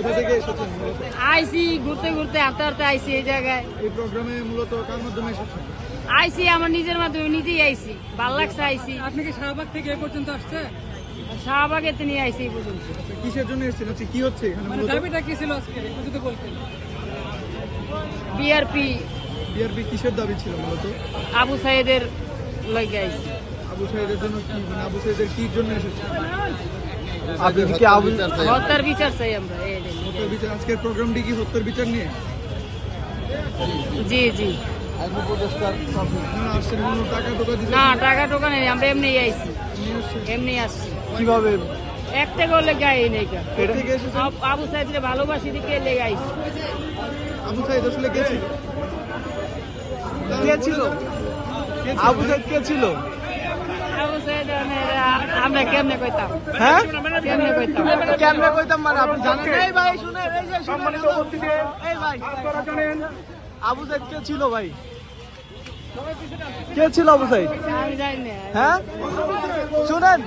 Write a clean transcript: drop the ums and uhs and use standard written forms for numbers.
কোথা থেকে এসেছেন মূলত? আইসি ঘুরতে ঘুরতে হাঁটতে হাঁটতে আইসি এই জায়গায়। এই প্রোগ্রামে মূলত কার মাধ্যমে এসেছেন? আইসি আমার নিজের মাধ্যমে, নিজেই আইসি, ভাল লাগছে আইসি। আপনি কি শাহবাগ থেকে এ পর্যন্ত আসছে? শাহবাগে তিনি আইসি এই পর্যন্ত। আচ্ছা, কিসের জন্য এসেছেন? আচ্ছা, কি হচ্ছে এখানে মানে মূলত? দাবিটা কি ছিল আজকে একটু যদি বলতেন। বিআরপি বিআরপি কিসের দাবি ছিল মূলত? আবু সাইদের লগে আইসি। আবু সাইদের জন্য কি, মানে আবু সাইদের কি জন্য এসেছেন? হত্যার বিচার চাই আমরা। হত্যার বিচার। আজকের প্রোগ্রামটি কি হত্যার বিচার নিয়ে? জি জি। আপনারা আসছেন কোনো টাকা টোকা দিচ্ছেন? না, টাকা টোকা নেই, আমরা এমনি আইসি, এমনি আসছি। কিভাবে? একটা করলে গায়ে নেই কা। কোথা থেকে এসেছেন? আবু সাইদরে ভালোবাসি দিকে লেগে আইসি। আবু সাইদ আসলে কে ছিল? কে ছিল? আবু সাইদ কে ছিল? আবু সাইদ আমরা কেমনে কইতাম? হ্যাঁ, কেমনে কইতাম? কেমনে কইতাম মানে আপনি জানেন? এই ভাই শুনেন, এই যে শুনেন, এই ভাই আপনারা জানেন আবু সাইদ কে ছিল ভাই? কে ছিল আবু সাইদ? আমি জানি না। হ্যাঁ শুনেন,